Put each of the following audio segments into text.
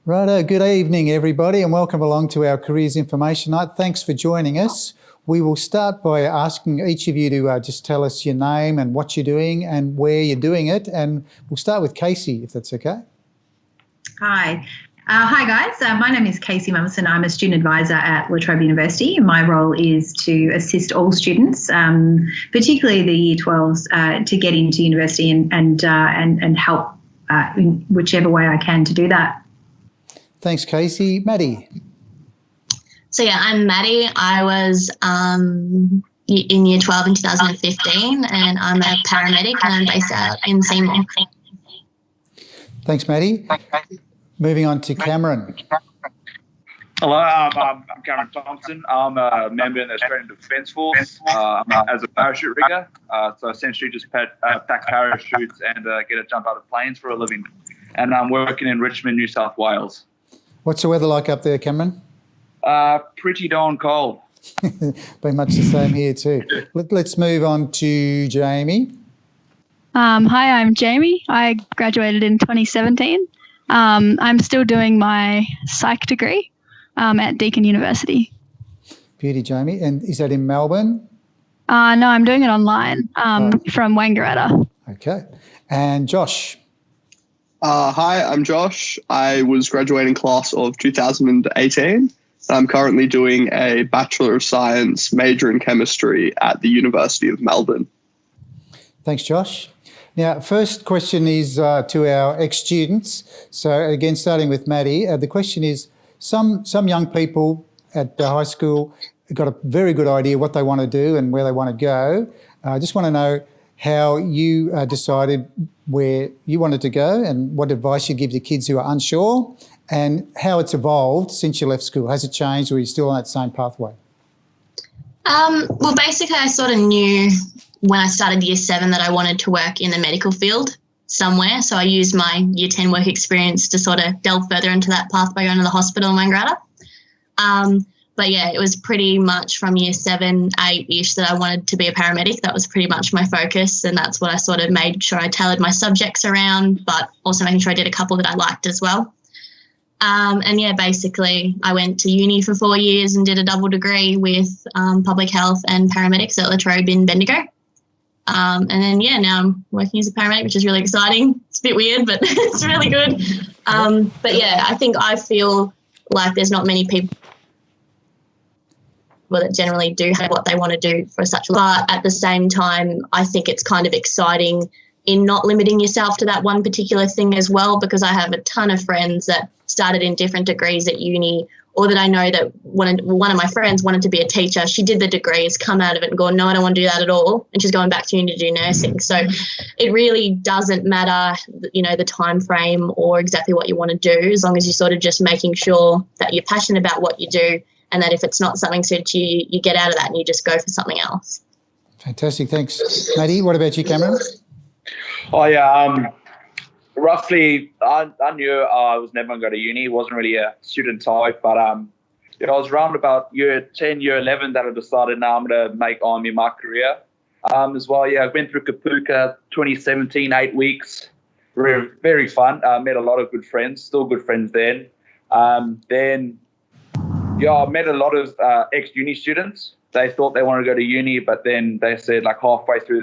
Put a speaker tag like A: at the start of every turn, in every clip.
A: Righto, good evening everybody and welcome along to our Careers Information Night. Thanks for joining us. We will start by asking each of you to just tell us your name and what you're doing and where you're doing it, and we'll start with Casey, if that's okay.
B: Hi. Hi guys, my name is Casey Mumson. I'm a student advisor at La Trobe University. My role is to assist all students, particularly the Year 12s, to get into university and help in whichever way I can to do that.
A: Thanks, Casey. Maddie.
C: So yeah, I'm Maddie. I was in Year 12 in 2015 and I'm a paramedic and I'm based out in Seymour.
A: Thanks, Maddie. Moving on to Cameron.
D: Hello, I'm Cameron Thompson. I'm a member in the Australian Defence Force as a parachute rigger. So essentially just pack parachutes and get a jump out of planes for a living. And I'm working in Richmond, New South Wales.
A: What's the weather like up there, Cameron?
D: Pretty darn cold.
A: Been much the same here too. Let's move on to Jamie.
E: Hi, I'm Jamie. I graduated in 2017. I'm still doing my psych degree at Deakin University.
A: Beauty, Jamie. And is that in Melbourne?
E: No, I'm doing it online from Wangaratta.
A: Okay. And Josh.
F: Hi, I'm Josh. I was graduating class of 2018. I'm currently doing a Bachelor of Science major in chemistry at the University of Melbourne.
A: Thanks, Josh. Now, first question is to our ex-students. So again, starting with Maddie, the question is, some young people at high school got a very good idea what they want to do and where they want to go. I just want to know how you decided where you wanted to go and what advice you give to kids who are unsure and how it's evolved since you left school. Has it changed or are you still on that same pathway?
C: Well, basically I sort of knew when I started Year 7 that I wanted to work in the medical field somewhere. So I used my Year 10 work experience to sort of delve further into that path by going to the hospital in Wangaratta. But yeah, it was pretty much from Year 7, 8-ish that I wanted to be a paramedic. That was pretty much my focus, and that's what I sort of made sure I tailored my subjects around, but also making sure I did a couple that I liked as well. And yeah, basically I went to uni for 4 years and did a double degree with public health and paramedics at La Trobe in Bendigo. And then, yeah, now I'm working as a paramedic, which is really exciting. It's a bit weird, but it's really good. But yeah, I feel like there's not many people that generally do have what they want to do for such a long. But at the same time, I think it's kind of exciting in not limiting yourself to that one particular thing as well, because I have a ton of friends that started in different degrees at uni, or that I know that one of my friends wanted to be a teacher. She did the degree, has come out of it and gone, no, I don't want to do that at all. And she's going back to uni to do nursing. So it really doesn't matter, the time frame or exactly what you want to do, as long as you're sort of just making sure that you're passionate about what you do, and that if it's not something suited you, you get out of that and you just go for something else.
A: Fantastic. Thanks. Maddie, what about you, Cameron?
D: Oh, yeah. Roughly, I knew I was never going to go to uni. Wasn't really a student type, but I was around about Year 10, Year 11 that I decided now I'm going to make Army my career. As well, yeah, I went through Kapuka 2017, 8 weeks. Very, very fun. Met a lot of good friends, still good friends then. I met a lot of ex-uni students. They thought they wanted to go to uni, but then they said like halfway through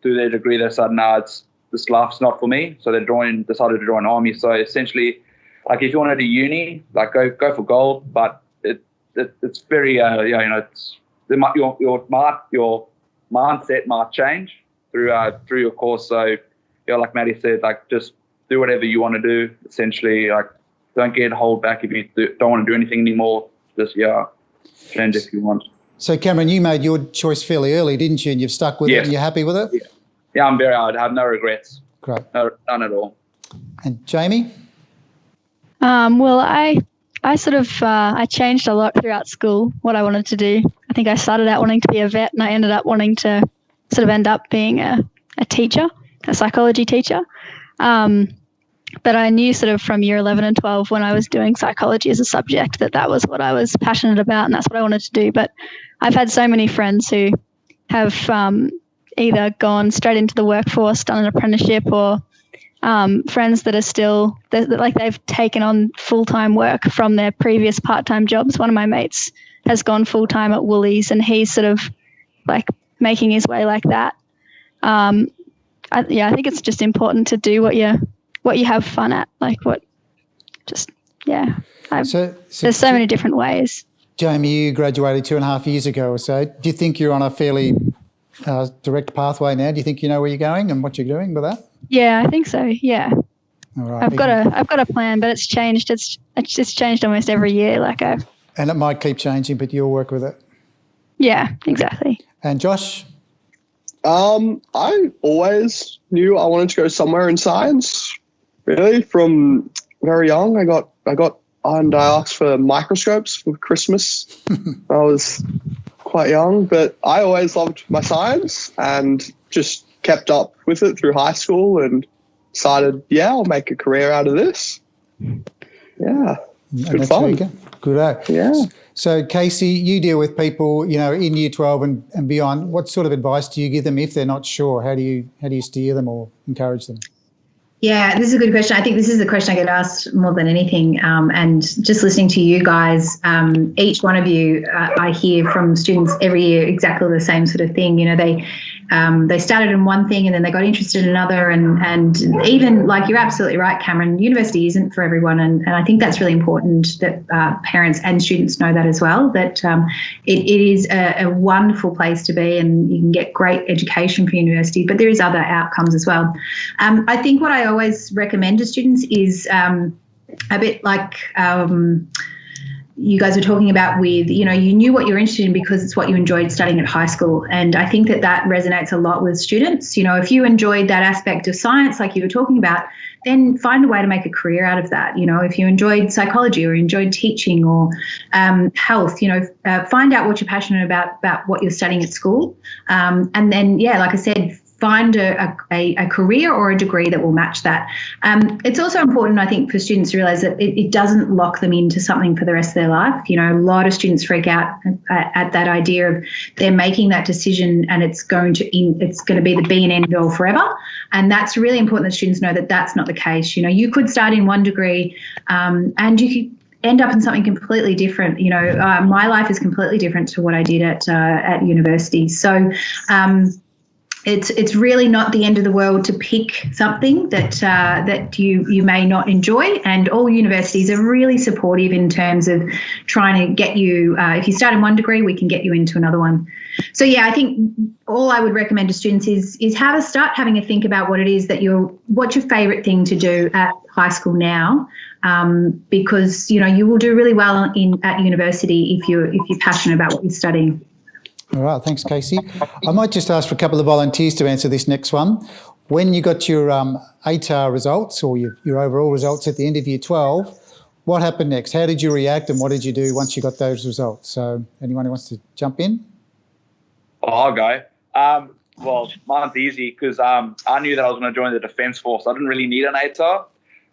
D: their degree, they said, no, this life's not for me. So they decided to join Army. So essentially, like if you want to do uni, like go for gold, but it's very your mindset might change through your course. So like Maddie said, like just do whatever you want to do. Essentially, like don't get held back if you don't want to do anything anymore. Just change if you want.
A: So Cameron, you made your choice fairly early, didn't you? And you've stuck with it and you're happy with it?
D: Yeah, I'm very hard. I have no regrets.
A: Great.
D: No, none at all.
A: And Jamie?
E: Well, I sort of I changed a lot throughout school what I wanted to do. I think I started out wanting to be a vet and I ended up wanting to sort of end up being a teacher, a psychology teacher. But I knew sort of from Year 11 and 12 when I was doing psychology as a subject that was what I was passionate about and that's what I wanted to do. But I've had so many friends who have either gone straight into the workforce, done an apprenticeship, or friends that are still, like they've taken on full-time work from their previous part-time jobs. One of my mates has gone full-time at Woolies, and he's sort of like making his way like that. I think it's just important to do what you have fun at, there's so many different ways.
A: Jamie, you graduated 2.5 years ago or so. Do you think you're on a fairly direct pathway now? Do you think you know where you're going and what you're doing with that?
E: Yeah, I think so. Yeah.
A: All right.
E: I've got a plan, but it's changed. It's changed almost every year.
A: And it might keep changing, but you'll work with it.
E: Yeah, exactly.
A: And Josh?
F: I always knew I wanted to go somewhere in science. Really, from very young, I asked for microscopes for Christmas. I was quite young, but I always loved my science and just kept up with it through high school and decided, I'll make a career out of this. Yeah, good fun.
A: Good.
F: Yeah.
A: So, Casey, you deal with people, in Year 12 and beyond. What sort of advice do you give them if they're not sure? How do you steer them or encourage them?
B: Yeah, this is a good question. I think this is the question I get asked more than anything. And just listening to you guys, each one of you, I hear from students every year exactly the same sort of thing. They started in one thing and then they got interested in another. And even you're absolutely right, Cameron, university isn't for everyone. And I think that's really important that parents and students know that as well, that it is a wonderful place to be and you can get great education for university, but there is other outcomes as well. I think what I always recommend to students is a bit like you guys were talking about with, you knew what you're interested in because it's what you enjoyed studying at high school. And I think that resonates a lot with students. If you enjoyed that aspect of science, like you were talking about, then find a way to make a career out of that. If you enjoyed psychology or enjoyed teaching or health, find out what you're passionate about what you're studying at school. And then, like I said, find a career or a degree that will match that. It's also important, I think, for students to realise that it doesn't lock them into something for the rest of their life. A lot of students freak out at that idea of they're making that decision and it's going to be the be and end all forever. And that's really important that students know that that's not the case. You could start in one degree and you could end up in something completely different. My life is completely different to what I did at university. So it's really not the end of the world to pick something that you may not enjoy, and all universities are really supportive in terms of trying to get you. If you start in one degree, we can get you into another one. So I think all I would recommend to students is start having a think about what it is what's your favourite thing to do at high school now, because you will do really well at university if you're passionate about what you're studying.
A: All right, thanks, Casey. I might just ask for a couple of volunteers to answer this next one. When you got your ATAR results or your overall results at the end of Year 12, what happened next? How did you react and what did you do once you got those results? So anyone who wants to jump in?
D: I'll go. Well, mine's easy because I knew that I was going to join the Defence Force. I didn't really need an ATAR,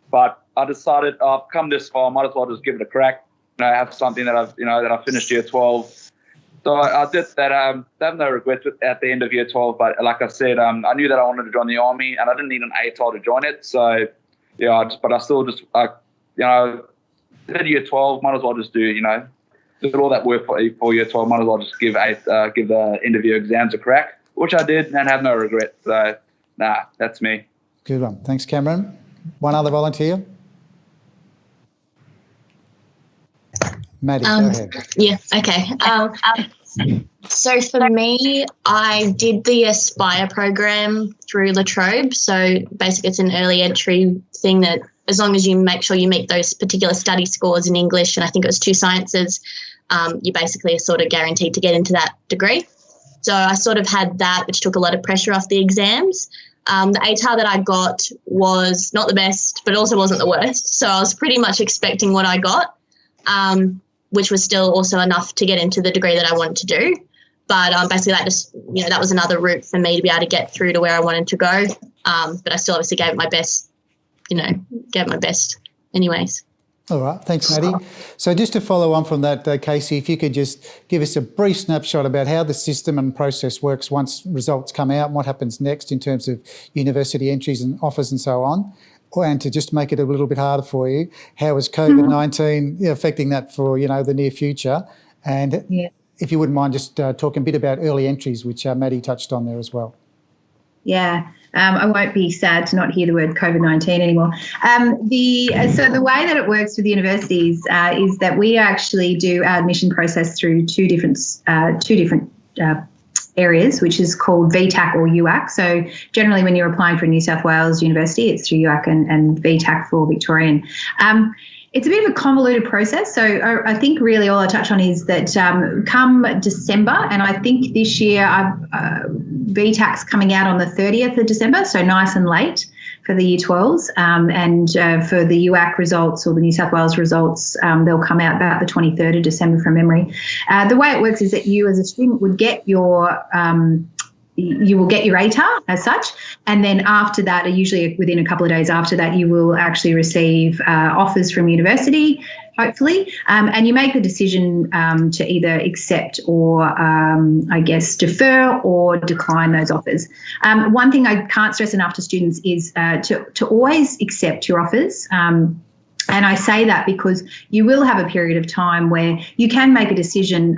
D: but I decided I've come this far, I might as well just give it a crack. I have something that I finished Year 12. So I did that. I have no regrets at the end of Year 12, but like I said, I knew that I wanted to join the Army and I didn't need an ATAR to join it. So, but I still just, did Year 12, might as well just do all that work for Year 12, might as well just give the interview exams a crack, which I did and have no regrets. So, that's me.
A: Good one. Thanks, Cameron. One other volunteer? Maddie, go ahead.
C: Yeah, okay. So for me, I did the Aspire program through La Trobe. So basically it's an early entry thing that as long as you make sure you meet those particular study scores in English, and I think it was 2 sciences, you basically are sort of guaranteed to get into that degree. So I sort of had that, which took a lot of pressure off the exams. The ATAR that I got was not the best, but also wasn't the worst. So I was pretty much expecting what I got. Which was still also enough to get into the degree that I wanted to do. But basically that just, that was another route for me to be able to get through to where I wanted to go. But I still obviously gave it my best, anyways.
A: All right, thanks, Maddie. So just to follow on from that, Casey, if you could just give us a brief snapshot about how the system and process works once results come out and what happens next in terms of university entries and offers and so on. And to just make it a little bit harder for you, how is COVID-19 affecting that for, the near future? And if you wouldn't mind just talking a bit about early entries, which Maddie touched on there as well.
B: Yeah, I won't be sad to not hear the word COVID-19 anymore. So the way that it works with universities is that we actually do our admission process through two different areas, which is called VTAC or UAC. So generally when you're applying for a New South Wales university, it's through UAC and VTAC for Victorian. It's a bit of a convoluted process. So I think really all I touch on is that come December, and I think this year VTAC's coming out on the 30th of December, so nice and late for the Year 12s. And for the UAC results or the New South Wales results, they'll come out about the 23rd of December from memory. The way it works is that you as a student would get you will get your ATAR as such, and then after that, usually within a couple of days after that, you will actually receive offers from university, hopefully, and you make the decision to either accept or, defer or decline those offers. One thing I can't stress enough to students is to always accept your offers. And I say that because you will have a period of time where you can make a decision.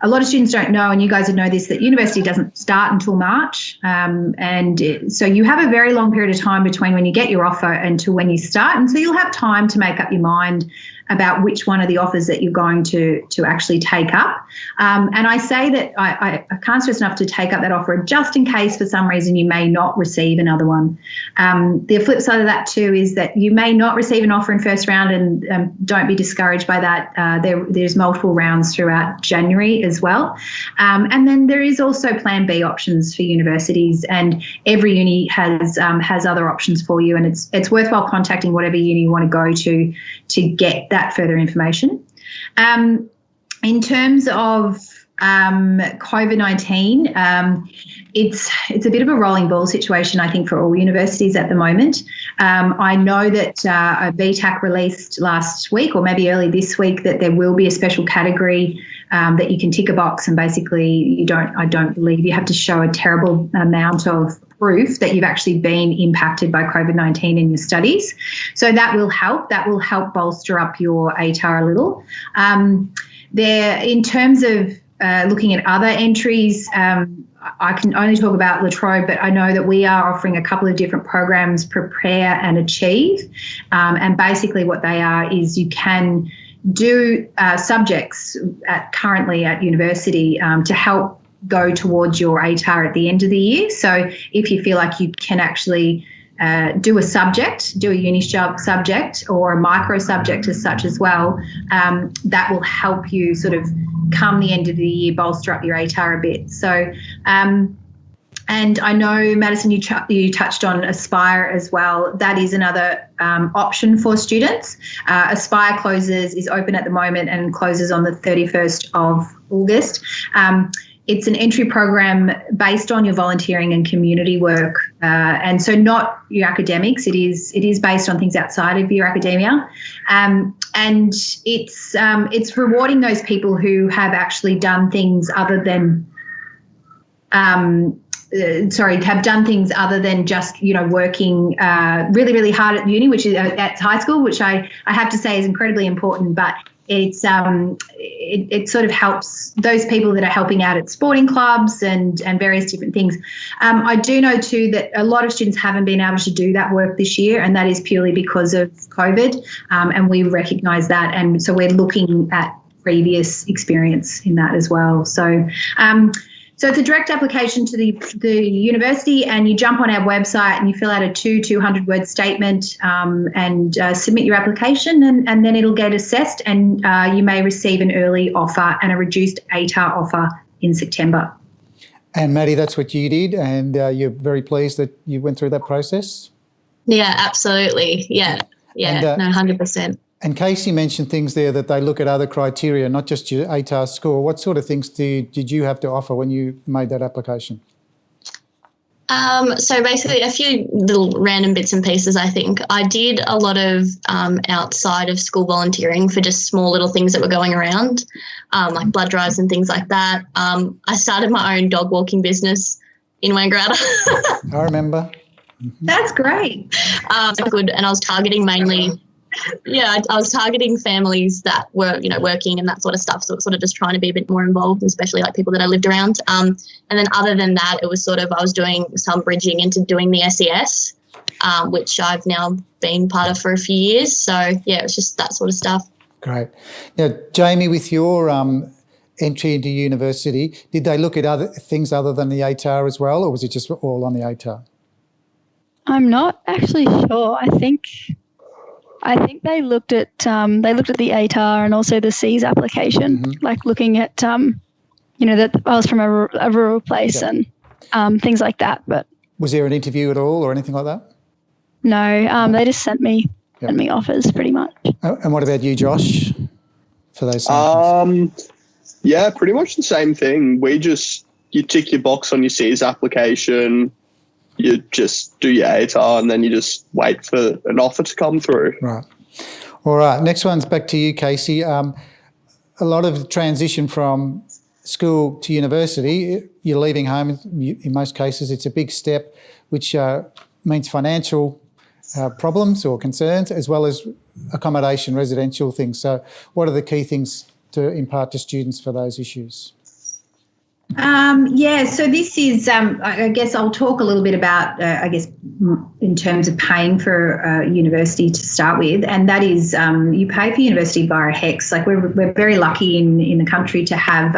B: A lot of students don't know, and you guys would know this, that university doesn't start until March. So you have a very long period of time between when you get your offer and to when you start. And so you'll have time to make up your mind about which one of the offers that you're going to actually take up. And I say that I can't stress enough to take up that offer just in case for some reason you may not receive another one. The flip side of that too is that you may not receive an offer in first round, and don't be discouraged by that. There's multiple rounds throughout January as well. And then there is also Plan B options for universities, and every uni has other options for you, and it's worthwhile contacting whatever uni you want to go to get that further information. In terms of COVID-19, it's a bit of a rolling ball situation, I think, for all universities at the moment. I know that VTAC released last week, or maybe early this week, that there will be a special category that you can tick a box, and basically I don't believe you have to show a terrible amount of proof that you've actually been impacted by COVID-19 in your studies. So that will help. That will help bolster up your ATAR a little. In terms of looking at other entries, I can only talk about La Trobe, but I know that we are offering a couple of different programs, Prepare and Achieve. And basically what they are is you can do subjects currently at university to help go towards your ATAR at the end of the year. So if you feel like you can actually do a subject, do a uni subject or a micro subject as such as well, that will help you sort of come the end of the year bolster up your ATAR a bit. So and I know, Madison, you touched on Aspire as well. That is another option for students. Aspire is open at the moment and closes on the 31st of August. It's an entry program based on your volunteering and community work, and so not your academics. It is based on things outside of your academia, and it's rewarding those people who have actually done things other than have done things other than just, working really, really hard at uni, which is at high school, which I have to say is incredibly important. But it sort of helps those people that are helping out at sporting clubs and various different things. I do know too that a lot of students haven't been able to do that work this year, and that is purely because of COVID, and we recognise that, and so we're looking at previous experience in that as well. So so it's a direct application to the university, and you jump on our website and you fill out a 200-word statement and submit your application, and then it'll get assessed, and you may receive an early offer and a reduced ATAR offer in September.
A: And Maddie, that's what you did, and you're very pleased that you went through that process?
C: Yeah, absolutely. Yeah, and, 100%.
A: And Casey mentioned things there that they look at other criteria, not just your ATAR score. What sort of things did you have to offer when you made that application?
C: So basically a few little random bits and pieces, I think. I did a lot of outside of school volunteering for just small little things that were going around, like blood drives and things like that. I started my own dog walking business in Wangaratta.
A: I remember.
B: That's great.
C: Good, and I was targeting mainly, I was targeting families that were, working and that sort of stuff. So it's sort of just trying to be a bit more involved, especially like people that I lived around. And then other than that, it was sort of I was doing some bridging into doing the SES, which I've now been part of for a few years. So, yeah, it was just that sort of stuff.
A: Great. Now, Jamie, with your entry into university, did they look at other things other than the ATAR as well, or was it just all on the ATAR?
E: I'm not actually sure. I think they looked at the ATAR and also the C's application, like looking at that I was from a rural place and things like that. But
A: was there an interview at all or anything like that?
E: No, they just sent me offers pretty much.
A: And what about you, Josh? For those same things?
F: Yeah, pretty much the same thing. You tick your box on your C's application. You just do your ATAR and then you just wait for an offer to come through.
A: Right. All right. Next one's back to you, Casey. A lot of transition from school to university, you're leaving home. In most cases, it's a big step, which means financial problems or concerns, as well as accommodation, residential things. So what are the key things to impart to students for those issues?
B: So this is, I guess I'll talk a little bit about, in terms of paying for university to start with, and that is you pay for university via HECS. Like we're very lucky in the country to have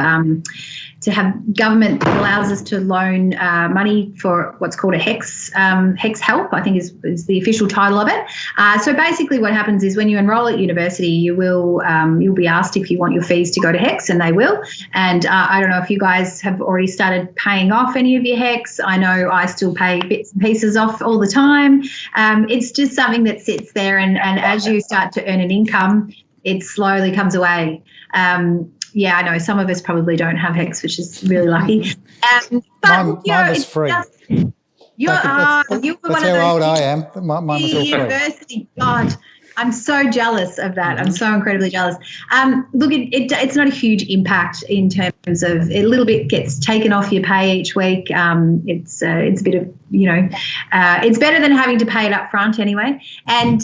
B: government that allows us to loan money for what's called a HECS help, I think is the official title of it. So basically what happens is when you enrol at university, you'll be asked if you want your fees to go to HECS, and they will. And I don't know if you guys have already started paying off any of your HECS. I know I still pay bits and pieces off all the time. It's just something that sits there, and as you start to earn an income, it slowly comes away. I know some of us probably don't have HECS, which is really lucky.
A: Mine was free.
B: You're one of those.
A: That's how old I am. Mine was all free.
B: University, God, I'm so jealous of that. I'm so incredibly jealous. Look, it's not a huge impact in terms of a little bit gets taken off your pay each week. It's a bit of, it's better than having to pay it up front anyway. And,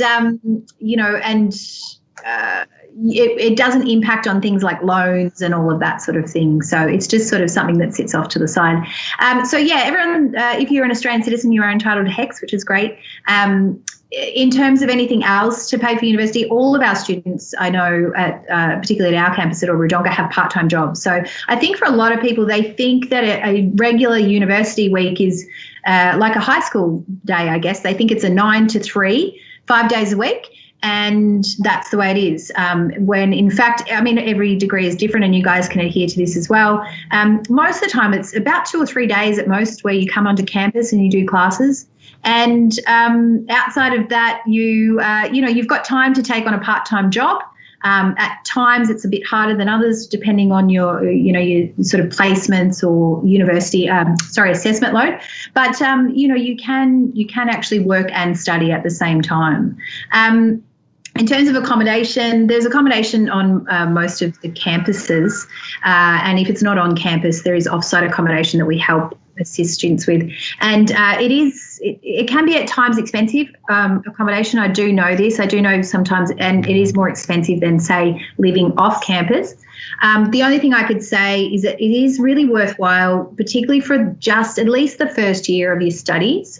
B: it doesn't impact on things like loans and all of that sort of thing. So it's just sort of something that sits off to the side. Everyone, if you're an Australian citizen, you are entitled to HECS, which is great. In terms of anything else to pay for university, all of our students I know, particularly at our campus at Wodonga, have part-time jobs. So I think for a lot of people, they think that a regular university week is like a high school day, I guess. They think it's a 9 to 3, 5 days a week. And that's the way it is. When in fact, every degree is different, and you guys can adhere to this as well. Most of the time, it's about 2 or 3 days at most where you come onto campus and you do classes. And outside of that, you've got time to take on a part-time job. At times, it's a bit harder than others, depending on your sort of placements or university, assessment load. But you can actually work and study at the same time. In terms of accommodation, there's accommodation on most of the campuses, and if it's not on campus, there is off-site accommodation that we help assist students with. And it can be at times expensive, accommodation. I do know this. I do know sometimes, and it is more expensive than, say, living off campus. The only thing I could say is that it is really worthwhile, particularly for just at least the first year of your studies,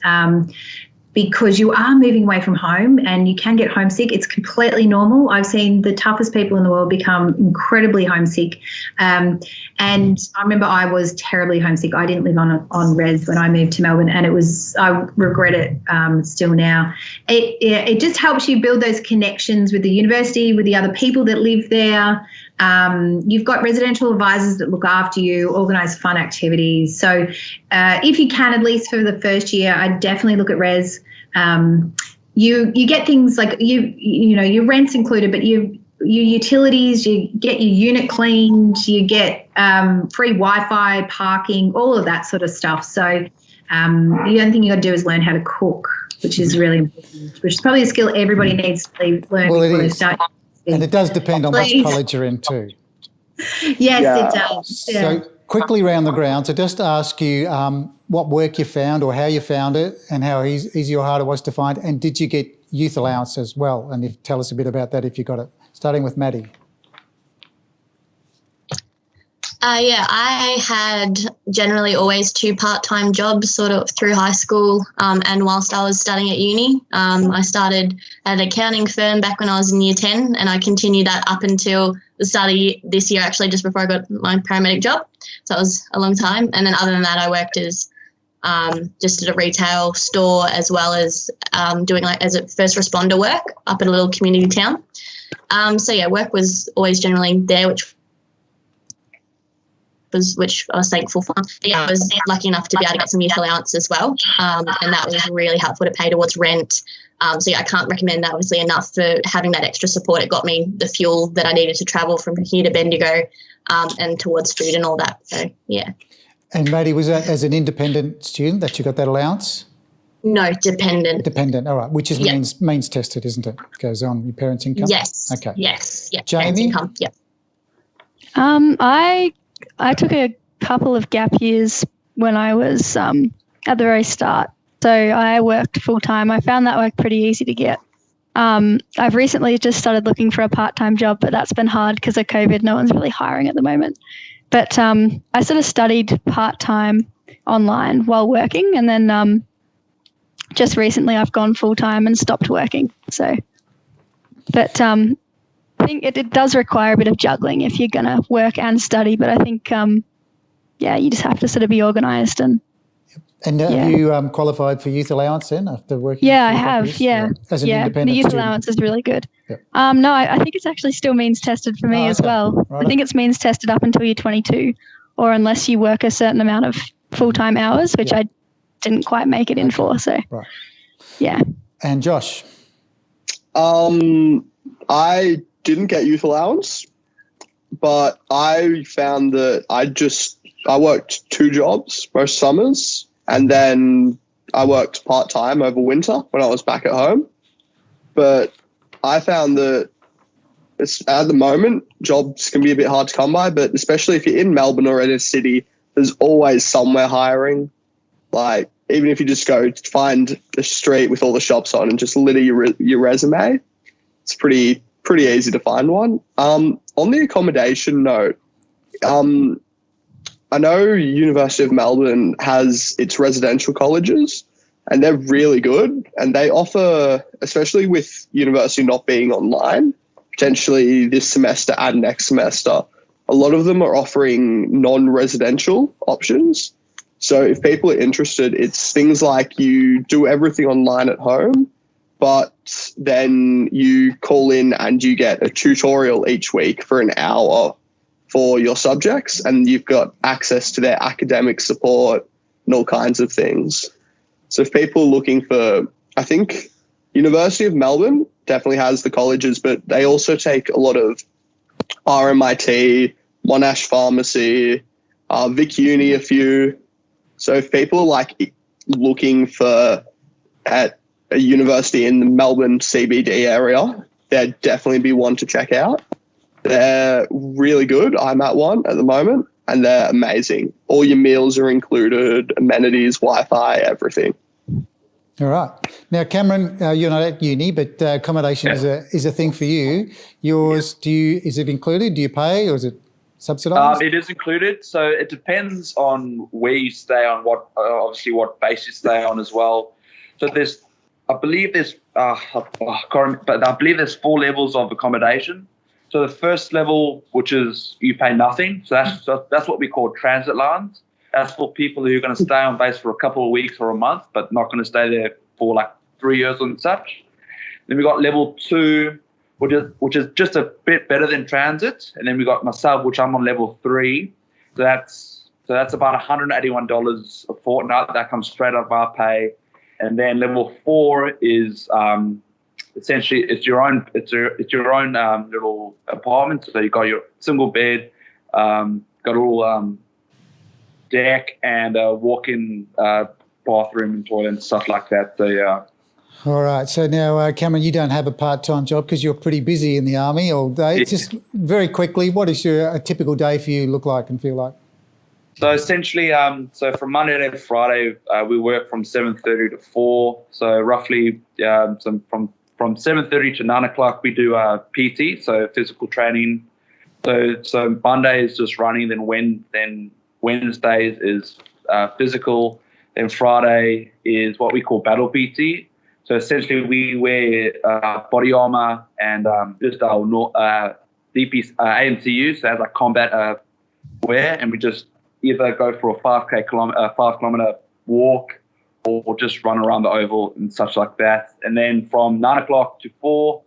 B: because you are moving away from home and you can get homesick. It's completely normal. I've seen the toughest people in the world become incredibly homesick. And I remember I was terribly homesick. I didn't live on res when I moved to Melbourne, and I regret it still now. It just helps you build those connections with the university, with the other people that live there. You've got residential advisors that look after you, organise fun activities. So if you can, at least for the first year, I'd definitely look at res. You get things like your rent's included, but your utilities, you get your unit cleaned, you get free Wi-Fi, parking, all of that sort of stuff. So The only thing you got to do is learn how to cook, which is really important, which is probably a skill everybody needs to learn
A: Well, it
B: before they
A: is.
B: start.
A: And it does depend on which
B: Please.
A: college you're in too.
B: Yes,
F: Yeah.
B: it does. Yeah.
A: So quickly round the grounds, I just ask you what work you found or how you found it and how easy or hard it was to find, and did you get youth allowance as well? And tell us a bit about that if you got it. Starting with Maddie.
C: Yeah, I had generally always 2 part-time jobs sort of through high school and whilst I was studying at uni. I started at an accounting firm back when I was in year 10, and I continued that up until the start of this year, actually, just before I got my paramedic job. So it was a long time. And then other than that, I worked as just at a retail store, as well as doing as a first responder work up at a little community town. So yeah, work was always generally there, which I was thankful for. Yeah, I was lucky enough to be able to get some youth allowance as well, and that was really helpful to pay towards rent. So yeah, I can't recommend that obviously enough for having that extra support. It got me the fuel that I needed to travel from here to Bendigo, and towards food and all that. So yeah.
A: And Maddie, was that as an independent student that you got that allowance?
C: No, dependent.
A: Dependent, all right, which is means tested, isn't it? Goes on your parents' income?
C: Yes.
A: Okay.
C: Yes. Yeah.
A: Jamie?
C: Parents' income. Yeah.
E: I took a couple of gap years when I was at the very start. So I worked full time. I found that work pretty easy to get. I've recently just started looking for a part-time job, but that's been hard because of COVID. No one's really hiring at the moment. But I sort of studied part-time online while working, and then just recently I've gone full-time and stopped working. So, but I think it does require a bit of juggling if you're going to work and study, but I think, you just have to sort of be organised. And
A: have you qualified for youth allowance then after working?
E: Yeah, I have,
A: as an independent
E: the youth
A: student?
E: allowance is really good.
A: Yep.
E: No, I think it's actually still means tested for me as well.
A: Right.
E: I think it's means tested up until you're 22, or unless you work a certain amount of full-time hours, which I didn't quite make it in for. So, yeah.
A: And Josh?
F: I didn't get youth allowance, but I found that I worked 2 jobs most summers, and then I worked part-time over winter when I was back at home. But I found that at the moment, jobs can be a bit hard to come by, but especially if you're in Melbourne or in a city, there's always somewhere hiring. Like, even if you just go to find a street with all the shops on and just litter your resume, it's pretty easy to find one. On the accommodation note, I know University of Melbourne has its residential colleges, and they're really good, and they offer, especially with university not being online, potentially this semester and next semester, a lot of them are offering non-residential options. So if people are interested, it's things like you do everything online at home, but then you call in and you get a tutorial each week for an hour for your subjects, and you've got access to their academic support and all kinds of things. So if people are looking for, I think University of Melbourne definitely has the colleges, but they also take a lot of RMIT, Monash Pharmacy, Vic Uni a few. So if people are like looking for at a university in the Melbourne CBD area, there'd definitely be one to check out. They're really good. I'm at one at the moment, and they're amazing. All your meals are included, amenities, Wi-Fi, everything.
A: All right. Now, Cameron, you're not at uni, but accommodation is a thing for you. Yours, is it included? Do you pay, or is it subsidised?
D: It is included. So it depends on where you stay on, obviously what base you stay on as well. So I believe there's 4 levels of accommodation. So the first level, which is you pay nothing, so that's what we call transit allowance. That's for people who are going to stay on base for a couple of weeks or a month, but not going to stay there for like 3 years and such. Then we got level 2, which is just a bit better than transit, and then we got myself, which I'm on level 3. So that's about $181 a fortnight. That comes straight out of our pay. And then level 4 is essentially it's your own little apartment. So you got your single bed, got a little deck and a walk-in bathroom and toilet and stuff like that. So yeah.
A: All right. So now, Cameron, you don't have a part-time job because you're pretty busy in the army all day.
D: Yeah.
A: Just very quickly, what does a typical day for you look like and feel like?
D: So essentially, so from Monday to Friday, we work from 7:30 to 4. So roughly, from 7:30 to 9 o'clock, we do PT, so physical training. So Monday is just running, then Wednesdays is physical, then Friday is what we call battle PT. So essentially, we wear body armor and just our DP AMCU, so that's like combat wear, and we just either go for a 5 kilometer walk or just run around the oval and such like that. And then from 9 o'clock to 4,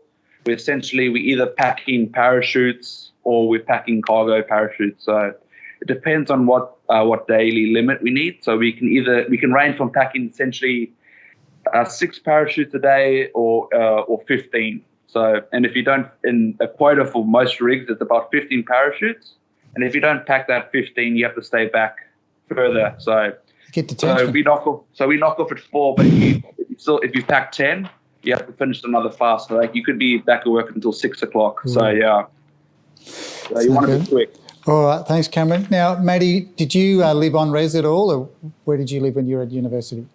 D: we either packing parachutes or we're packing cargo parachutes. So it depends on what daily limit we need. So we can range from packing essentially 6 parachutes a day or 15. So, and if you don't, in a quota for most rigs, it's about 15 parachutes. And if you don't pack that 15, you have to stay back further. So,
A: Get detention.
D: so we knock off at 4, but if you pack 10, you have to finish another 5. So like you could be back at work until 6 o'clock.
A: Cool.
D: So yeah, so you want to be quick.
A: All right. Thanks, Cameron. Now, Maddie, did you live on res at all, or where did you live when you were at university?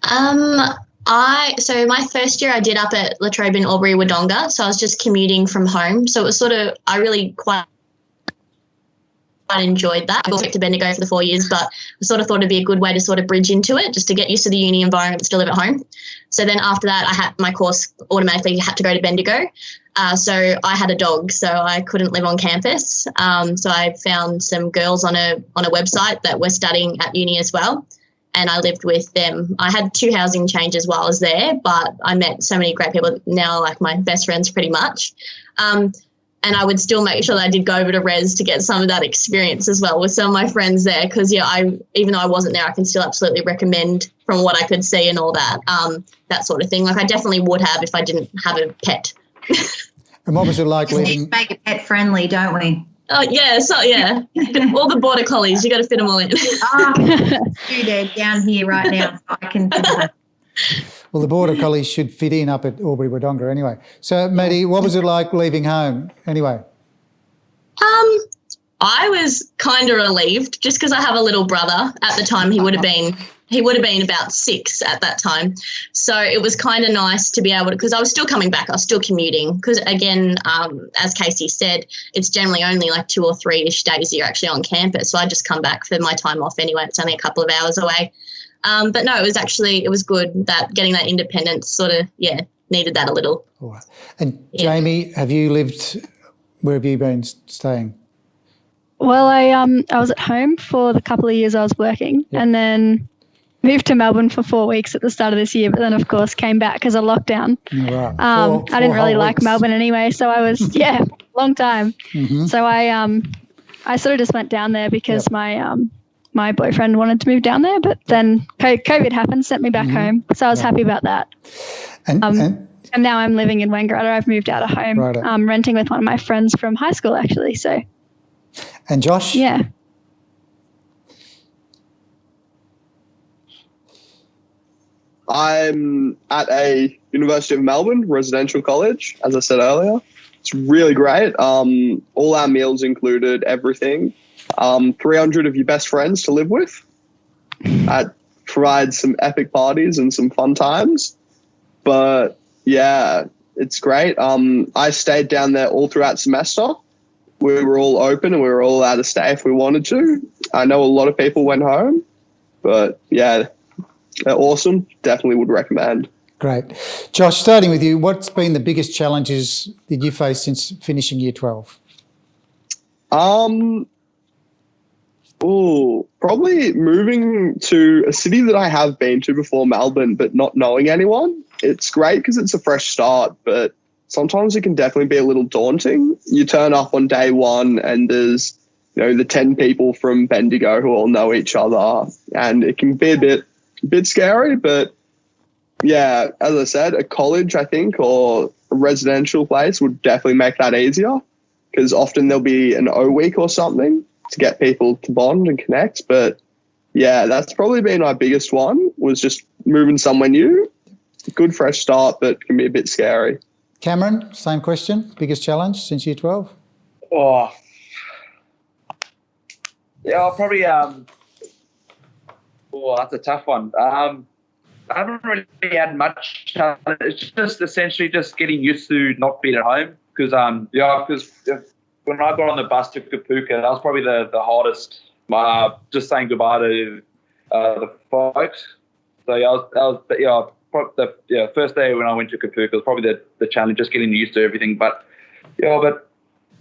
C: So my first year I did up at La Trobe in Albury Wodonga, so I was just commuting from home. So it was I really quite enjoyed that. I went to Bendigo for the 4 years, but I sort of thought it'd be a good way to sort of bridge into it, just to get used to the uni environment but still live at home. So then after that, my course automatically had to go to Bendigo. So I had a dog, so I couldn't live on campus. So I found some girls on a website that were studying at uni as well, and I lived with them. I had 2 housing changes while I was there, but I met so many great people, now like my best friends pretty much. And I would still make sure that I did go over to res to get some of that experience as well with some of my friends there, because even though I wasn't there, I can still absolutely recommend from what I could see and all that, that sort of thing. Like I definitely would have if I didn't have a pet.
A: And what was it like
B: We need
A: living?
B: to make it pet friendly, don't we?
C: Oh yeah, so yeah, all the border collies, you got to fit them all in.
B: They're down here right now, so I can.
A: Well, the border collies should fit in up at Albury Wodonga anyway. So, Maddie, what was it like leaving home anyway?
C: I was kind of relieved just because I have a little brother. At the time, he would have been about 6 at that time. So it was kind of nice to be able to, because I was still coming back, I was still commuting, because again, as Casey said, it's generally only like 2 or 3-ish days you're actually on campus. So I just come back for my time off anyway. It's only a couple of hours away. But no, it was good that getting that independence sort of, needed that a little.
A: All right. And Jamie, where have you been staying?
E: Well, I was at home for the couple of years I was working, and then moved to Melbourne for 4 weeks at the start of this year, but then of course came back because of lockdown.
A: Right.
E: I didn't really like Melbourne anyway, so I was long time.
A: Mm-hmm.
E: So I sort of just went down there because my boyfriend wanted to move down there, but then COVID happened, sent me back home, so I was happy about that.
A: And
E: now I'm living in Wangaratta. I've moved out of home. I'm renting with one of my friends from high school actually. So.
A: And Josh?
E: Yeah.
F: I'm at a University of Melbourne residential college, as I said earlier. It's really great. All our meals included, everything. 300 of your best friends to live with. That provides some epic parties and some fun times. But yeah, it's great. I stayed down there all throughout semester. We were all open and we were all allowed to stay if we wanted to. I know a lot of people went home, but yeah, they're awesome. Definitely would recommend.
A: Great. Josh, starting with you, what's been the biggest challenges that you faced since finishing year 12?
F: Probably moving to a city that I have been to before, Melbourne, but not knowing anyone. It's great because it's a fresh start, but sometimes it can definitely be a little daunting. You turn up on day one and there's, the 10 people from Bendigo who all know each other, and it can be a bit scary, but yeah, as I said, a college, I think, or a residential place would definitely make that easier, because often there'll be an O week or something to get people to bond and connect. But Yeah, that's probably been my biggest one, was just moving somewhere new. Good fresh start, but can be a bit scary.
A: Cameron, same question. Biggest challenge since year 12?
D: Oh, yeah, I'll probably that's a tough one. I haven't really had much challenge. It's just essentially just getting used to not being at home because when I got on the bus to Kapooka, that was probably the hardest. Just saying goodbye to the folks. So first day when I went to Kapooka was probably the challenge, just getting used to everything. But other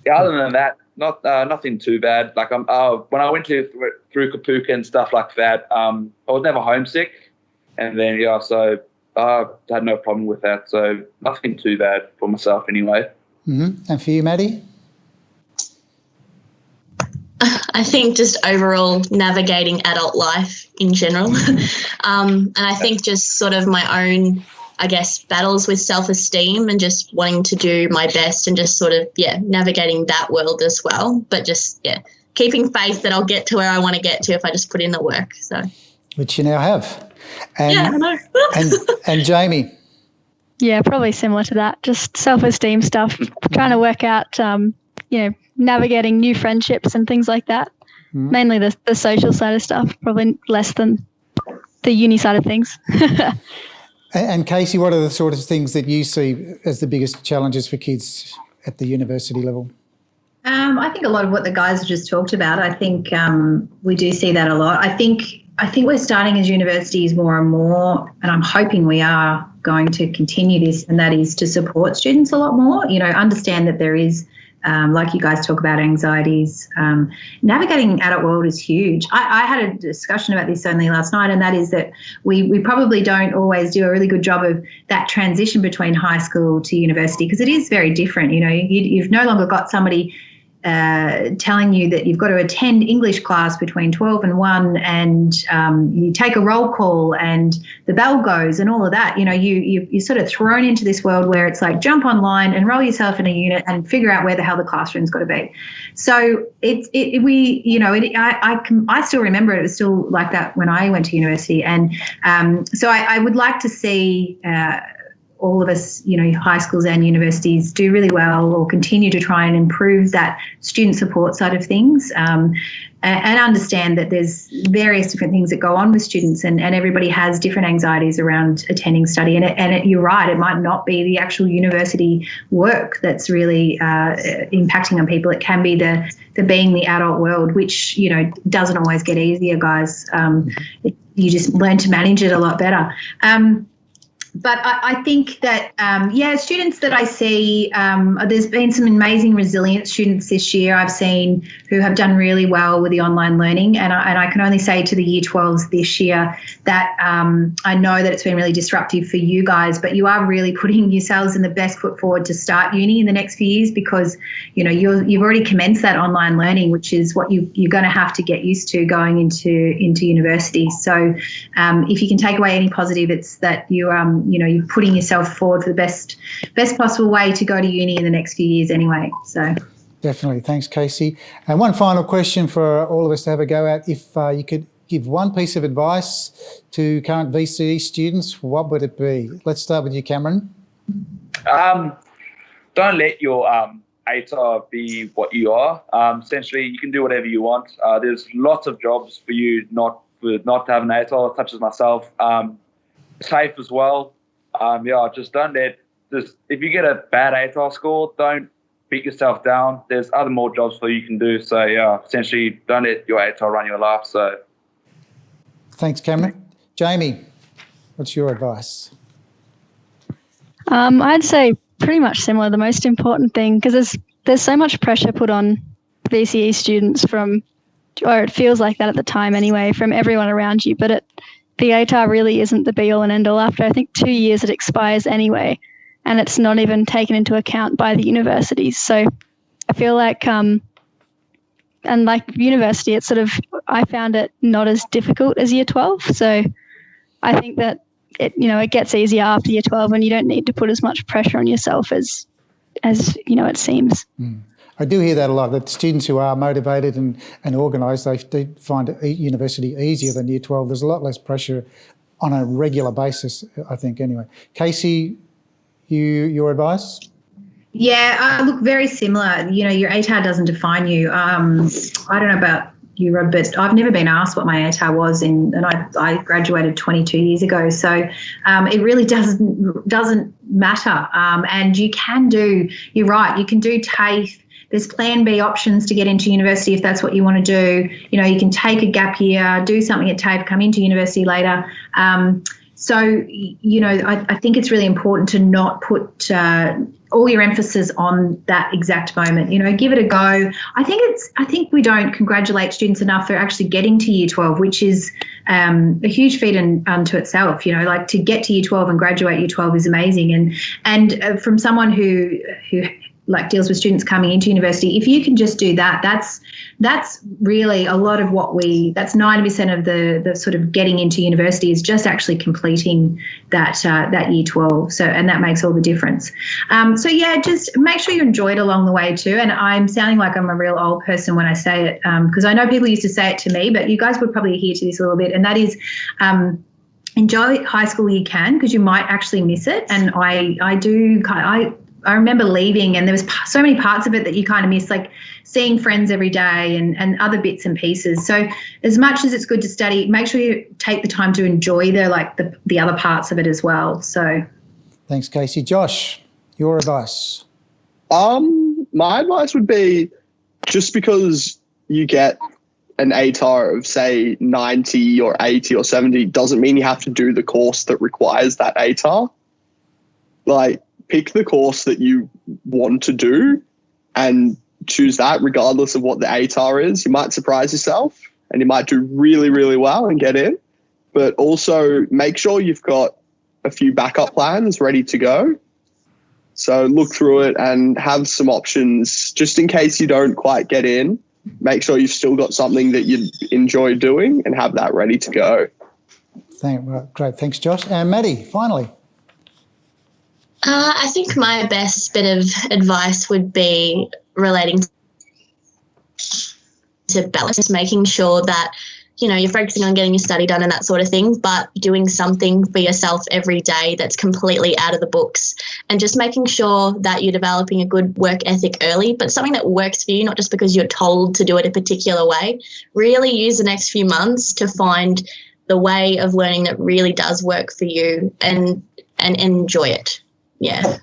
D: than that, nothing too bad. Like when I went through Kapooka and stuff like that, I was never homesick, and then so I had no problem with that. So nothing too bad for myself anyway.
A: Mm-hmm. And for you, Maddie?
C: I think just overall navigating adult life in general. And I think just sort of my own, I guess, battles with self-esteem and just wanting to do my best and just sort of, navigating that world as well. But just, keeping faith that I'll get to where I want to get to if I just put in the work. So,
A: which you now have. And,
C: I know.
A: and Jamie?
E: Yeah, probably similar to that. Just self-esteem stuff, trying to work out, navigating new friendships and things like that. Mainly the social side of stuff, probably less than the uni side of things.
A: And Casey, what are the sort of things that you see as the biggest challenges for kids at the university level?
B: I think a lot of what the guys have just talked about, I think we do see that a lot. I think we're starting as universities more and more, and I'm hoping we are going to continue this, and that is to support students a lot more, understand that there is, like you guys talk about anxieties, navigating adult world is huge. I had a discussion about this only last night, and that is that we probably don't always do a really good job of that transition between high school to university, because it is very different. You've no longer got somebody telling you that you've got to attend English class between 12 and 1, and you take a roll call and the bell goes and all of that. You're sort of thrown into this world where it's like jump online, enroll yourself in a unit and figure out where the hell the classroom's got to be. So I still remember it was still like that when I went to university. And so I would like to see all of us, high schools and universities do really well or continue to try and improve that student support side of things, and understand that there's various different things that go on with students, and everybody has different anxieties around attending study. And you're right, it might not be the actual university work that's really impacting on people. It can be the being the adult world, which, doesn't always get easier, guys. You just learn to manage it a lot better. But I think that, students that I see, there's been some amazing resilient students this year I've seen who have done really well with the online learning. And I can only say to the year 12s this year that I know that it's been really disruptive for you guys, but you are really putting yourselves in the best foot forward to start uni in the next few years, because, you've already commenced that online learning, which is what you're going to have to get used to going into university. So if you can take away any positive, it's that you're putting yourself forward for the best possible way to go to uni in the next few years anyway. So
A: definitely. Thanks, Casey. And one final question for all of us to have a go at. If you could give one piece of advice to current VCE students, what would it be? Let's start with you, Cameron.
D: Don't let your ATAR be what you are. Essentially, you can do whatever you want. There's lots of jobs for you not to have an ATAR, such as myself. Safe as well. Just don't let this. If you get a bad ATAR score, don't beat yourself down. There's other more jobs for you can do. So essentially, don't let your ATAR run your life. So,
A: thanks, Cameron. Jamie, what's your advice?
E: I'd say pretty much similar. The most important thing, because there's so much pressure put on VCE students or it feels like that at the time anyway, from everyone around you, but the ATAR really isn't the be-all and end-all. After, I think, 2 years, it expires anyway, and it's not even taken into account by the universities. So I feel like, and like university, it's sort of, I found it not as difficult as year 12. So I think that it gets easier after year 12, and you don't need to put as much pressure on yourself as it seems.
A: I do hear that a lot, that students who are motivated and organised, they find university easier than Year 12. There's a lot less pressure on a regular basis, I think, anyway. Casey, your advice?
B: Yeah, look, very similar. You know, your ATAR doesn't define you. I don't know about you, Rob, but I've never been asked what my ATAR was, and I graduated 22 years ago. So it really doesn't matter. And you can do, you're right, you can do TAFE. There's plan B options to get into university if that's what you want to do. You know, you can take a gap year, do something at TAFE, come into university later. So, you know, I think it's really important to not put all your emphasis on that exact moment. You know, give it a go. I think we don't congratulate students enough for actually getting to Year 12, which is a huge feat unto itself. You know, like to get to Year 12 and graduate Year 12 is amazing. And from someone who like deals with students coming into university, if you can just do that, that's really a lot of that's 90% of the sort of getting into university is just actually completing that Year 12. So, and that makes all the difference. So yeah, just make sure you enjoy it along the way too. And I'm sounding like I'm a real old person when I say it, because I know people used to say it to me, but you guys would probably adhere to this a little bit, and that is, enjoy high school you can, because you might actually miss it. And I remember leaving, and there was so many parts of it that you kind of miss, like seeing friends every day and other bits and pieces. So as much as it's good to study, make sure you take the time to enjoy the other parts of it as well. So
A: thanks, Casey. Josh, your advice?
F: My advice would be, just because you get an ATAR of, say, 90 or 80 or 70 doesn't mean you have to do the course that requires that ATAR. Like, pick the course that you want to do and choose that regardless of what the ATAR is. You might surprise yourself and you might do really, really well and get in, but also make sure you've got a few backup plans ready to go. So look through it and have some options just in case you don't quite get in. Make sure you've still got something that you enjoy doing and have that ready to go.
A: Great. Thanks, Josh. And Maddie, finally.
C: I think my best bit of advice would be relating to balance, just making sure that, you know, you're focusing on getting your study done and that sort of thing, but doing something for yourself every day that's completely out of the books, and just making sure that you're developing a good work ethic early, but something that works for you, not just because you're told to do it a particular way. Really use the next few months to find the way of learning that really does work for you and enjoy it. Yeah.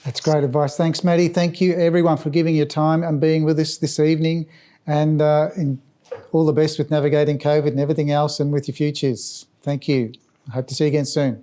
A: That's great advice. Thanks, Maddie. Thank you, everyone, for giving your time and being with us this evening. And all the best with navigating COVID and everything else, and with your futures. Thank you. I hope to see you again soon.